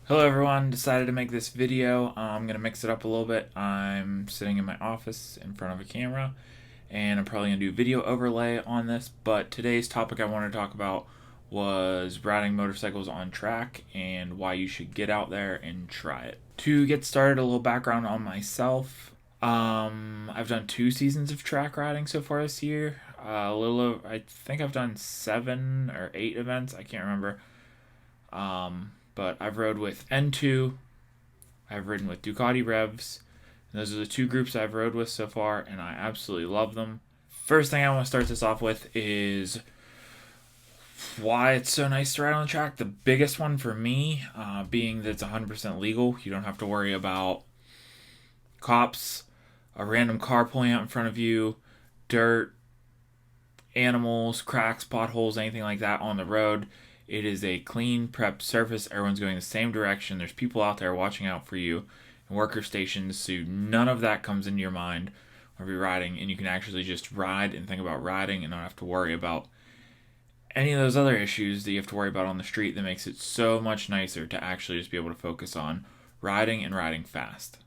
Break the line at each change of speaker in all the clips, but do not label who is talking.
Hello everyone, decided to make this video. I'm going to mix it up a little bit. I'm sitting in my office in front of a camera and I'm probably going to do video overlay on this, but today's topic I wanted to talk about was riding motorcycles on track and why you should get out there and try it. To get started, a little background on myself. I've done 2 seasons of track riding so far this year. I think I've done 7 or 8 events. I can't remember. But I've rode with N2, I've ridden with Ducati Revs, and those are the 2 groups I've rode with so far, and I absolutely love them. First thing I want to start this off with is why it's so nice to ride on the track. The biggest one for me, being that it's 100% legal. You don't have to worry about cops, a random car pulling out in front of you, dirt, animals, cracks, potholes, anything like that on the road. It is a clean, prepped surface. Everyone's going the same direction. There's people out there watching out for you and worker stations, so none of that comes into your mind when you're riding, and you can actually just ride and think about riding and not have to worry about any of those other issues that you have to worry about on the street. That makes it so much nicer to actually just be able to focus on riding and riding fast.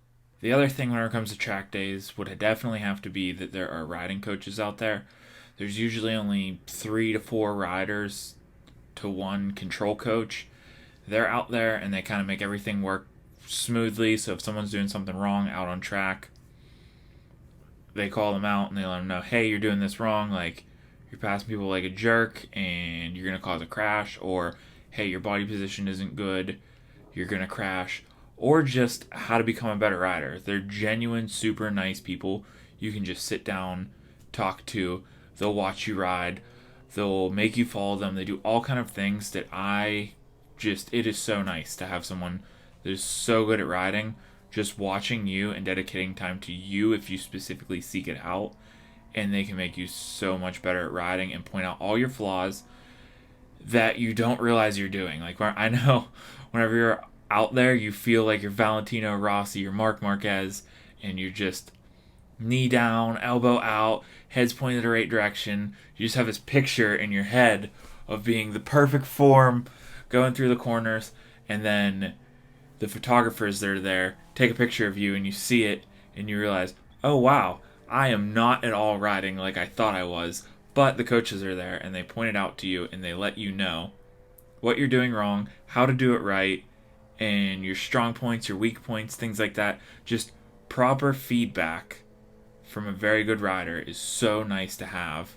The other thing when it comes to track days would definitely have to be that there are riding coaches out there. There's usually only 3 to 4 riders to one control coach. They're out there and they kind of make everything work smoothly. So if someone's doing something wrong out on track, they call them out and they let them know, hey, you're doing this wrong. Like, you're passing people like a jerk and you're going to cause a crash. Or, hey, your body position isn't good, you're going to crash. Or just how to become a better rider. They're genuine, super nice people. You can just sit down, talk to. They'll watch you ride. They'll make you follow them. They do all kind of things that it is so nice to have someone that is so good at riding, just watching you and dedicating time to you if you specifically seek it out. And they can make you so much better at riding and point out all your flaws that you don't realize you're doing. Like, I know whenever you're out there, you feel like you're Valentino Rossi, you're Marc Marquez, and you're just knee down, elbow out, head's pointed the right direction. You just have this picture in your head of being the perfect form going through the corners, and then the photographers that are there take a picture of you and you see it and you realize, oh wow, I am not at all riding like I thought I was. But the coaches are there and they point it out to you and they let you know what you're doing wrong, how to do it right, and your strong points, your weak points, things like that. Just proper feedback from a very good rider is so nice to have,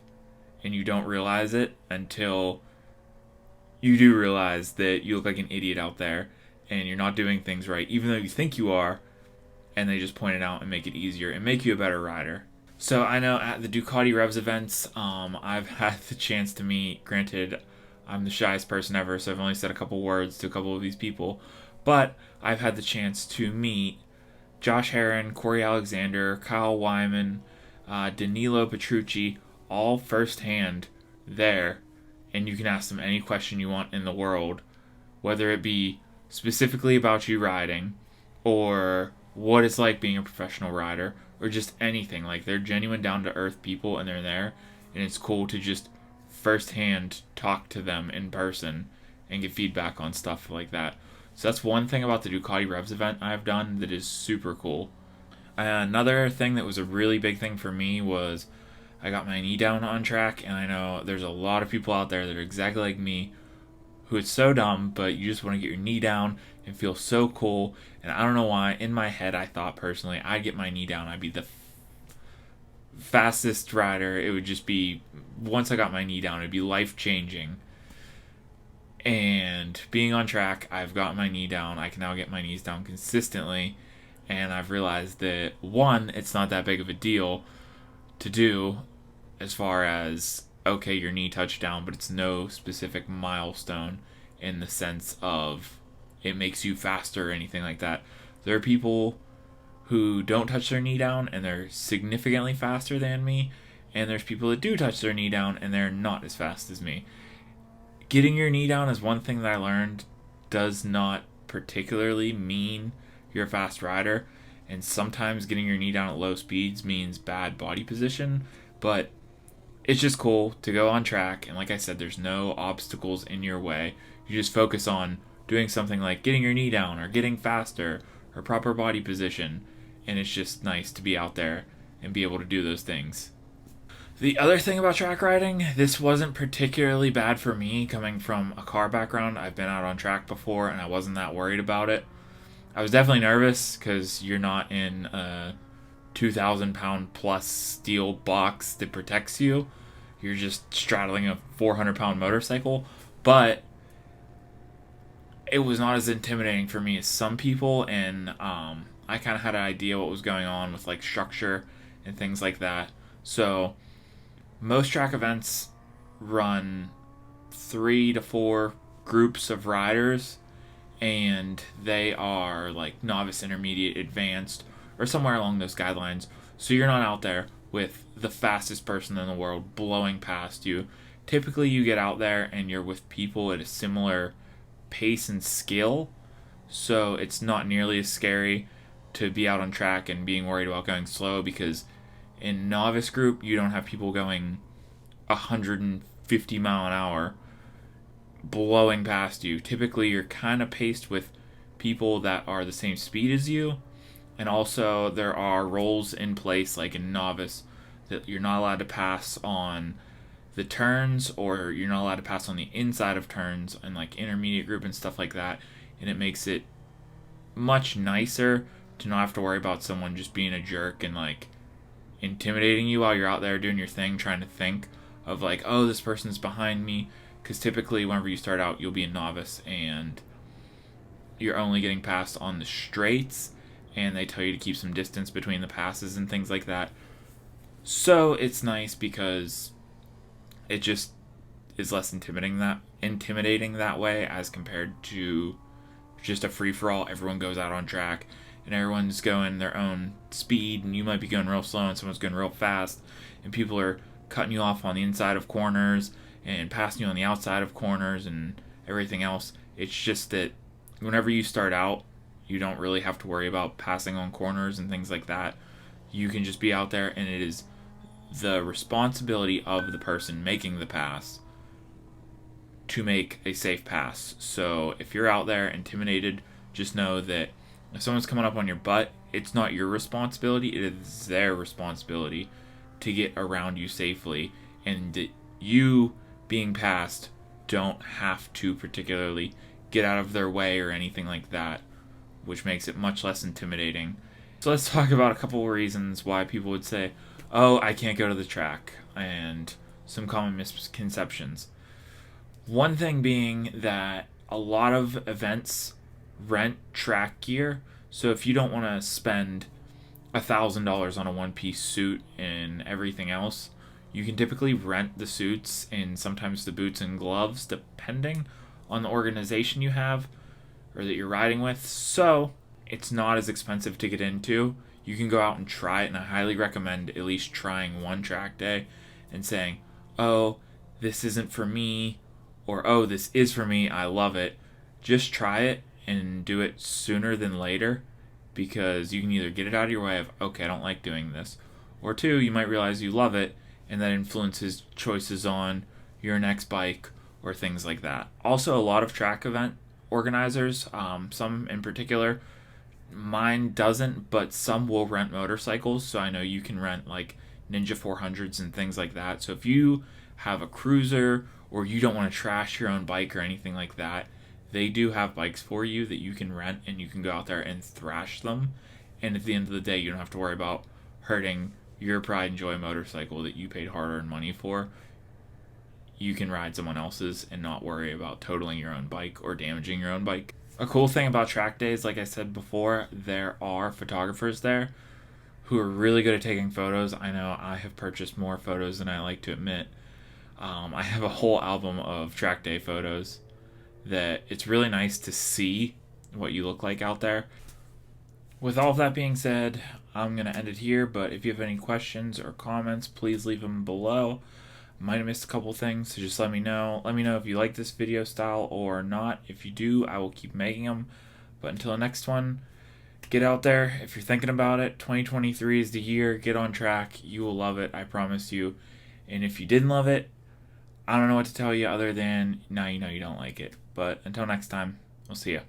and you don't realize it until you do realize that you look like an idiot out there and you're not doing things right, even though you think you are, and they just point it out and make it easier and make you a better rider. So I know at the Ducati Revs events, I've had the chance to meet, granted, I'm the shyest person ever, so I've only said a couple words to a couple of these people, but I've had the chance to meet Josh Herrin, Corey Alexander, Kyle Wyman, Danilo Petrucci, all firsthand there. And you can ask them any question you want in the world, whether it be specifically about you riding, or what it's like being a professional rider, or just anything. Like, they're genuine, down to earth people, and they're there. And it's cool to just firsthand talk to them in person and get feedback on stuff like that. So that's one thing about the Ducati Revs event I've done that is super cool. Another thing that was a really big thing for me was I got my knee down on track, and I know there's a lot of people out there that are exactly like me who it's so dumb, but you just want to get your knee down and feel so cool. And I don't know why, in my head, I thought personally I'd get my knee down, I'd be the fastest rider. It would just be, once I got my knee down, it'd be life changing. And being on track, I've got my knee down. I can now get my knees down consistently. And I've realized that, one, it's not that big of a deal to do as far as, okay, your knee touched down, but it's no specific milestone in the sense of it makes you faster or anything like that. There are people who don't touch their knee down and they're significantly faster than me. And there's people that do touch their knee down and they're not as fast as me. Getting your knee down is one thing that I learned does not particularly mean you're a fast rider, and sometimes getting your knee down at low speeds means bad body position, but it's just cool to go on track, and like I said, there's no obstacles in your way. You just focus on doing something like getting your knee down or getting faster or proper body position. And it's just nice to be out there and be able to do those things. The other thing about track riding, this wasn't particularly bad for me coming from a car background. I've been out on track before and I wasn't that worried about it. I was definitely nervous because you're not in a 2,000 pound plus steel box that protects you. You're just straddling a 400 pound motorcycle. But it was not as intimidating for me as some people, and I kind of had an idea what was going on with like structure and things like that. So most track events run 3 to 4 groups of riders, and they are like novice, intermediate, advanced, or somewhere along those guidelines. So you're not out there with the fastest person in the world blowing past you. Typically, you get out there and you're with people at a similar pace and skill, so it's not nearly as scary to be out on track and being worried about going slow, because in novice group you don't have people going 150 mile an hour blowing past you. Typically you're kind of paced with people that are the same speed as you, and also there are rules in place like in novice that you're not allowed to pass on the turns, or you're not allowed to pass on the inside of turns, and like intermediate group and stuff like that. And it makes it much nicer to not have to worry about someone just being a jerk and like intimidating you while you're out there doing your thing, trying to think of like, oh, this person's behind me. Because typically whenever you start out, you'll be a novice and you're only getting passed on the straights, and they tell you to keep some distance between the passes and things like that. So it's nice because it just is less intimidating that way, as compared to just a free-for-all. Everyone goes out on track and everyone's going their own speed, and you might be going real slow and someone's going real fast, and people are cutting you off on the inside of corners and passing you on the outside of corners and everything else. It's just that whenever you start out, you don't really have to worry about passing on corners and things like that. You can just be out there, and it is the responsibility of the person making the pass to make a safe pass. So if you're out there intimidated, just know that if someone's coming up on your butt, it's not your responsibility, it is their responsibility to get around you safely, and that you being passed don't have to particularly get out of their way or anything like that, which makes it much less intimidating. So let's talk about a couple of reasons why people would say, oh, I can't go to the track, and some common misconceptions. One thing being that a lot of events rent track gear, so if you don't want to spend $1,000 on a one-piece suit and everything else, you can typically rent the suits and sometimes the boots and gloves depending on the organization you have or that you're riding with. So it's not as expensive to get into. You can go out and try it, and I highly recommend at least trying one track day and saying, oh, this isn't for me, or oh, this is for me, I love it. Just try it and do it sooner than later, because you can either get it out of your way of, okay, I don't like doing this, or two, you might realize you love it, and that influences choices on your next bike or things like that. Also, a lot of track event organizers, some in particular, mine doesn't, but some will rent motorcycles. So I know you can rent like Ninja 400s and things like that. So if you have a cruiser or you don't want to trash your own bike or anything like that, they do have bikes for you that you can rent, and you can go out there and thrash them. And at the end of the day, you don't have to worry about hurting your pride and joy motorcycle that you paid hard-earned money for. You can ride someone else's and not worry about totaling your own bike or damaging your own bike. A cool thing about track days, like I said before, there are photographers there who are really good at taking photos. I know I have purchased more photos than I like to admit. I have a whole album of track day photos that it's really nice to see what you look like out there. With all of that being said, I'm going to end it here, but if you have any questions or comments, please leave them below. Might have missed a couple things, so just let me know. Let me know if you like this video style or not. If you do, I will keep making them. But until the next one, get out there. If you're thinking about it, 2023 is the year. Get on track. You will love it, I promise you. And if you didn't love it, I don't know what to tell you other than now you know you don't like it. But until next time, We'll see ya.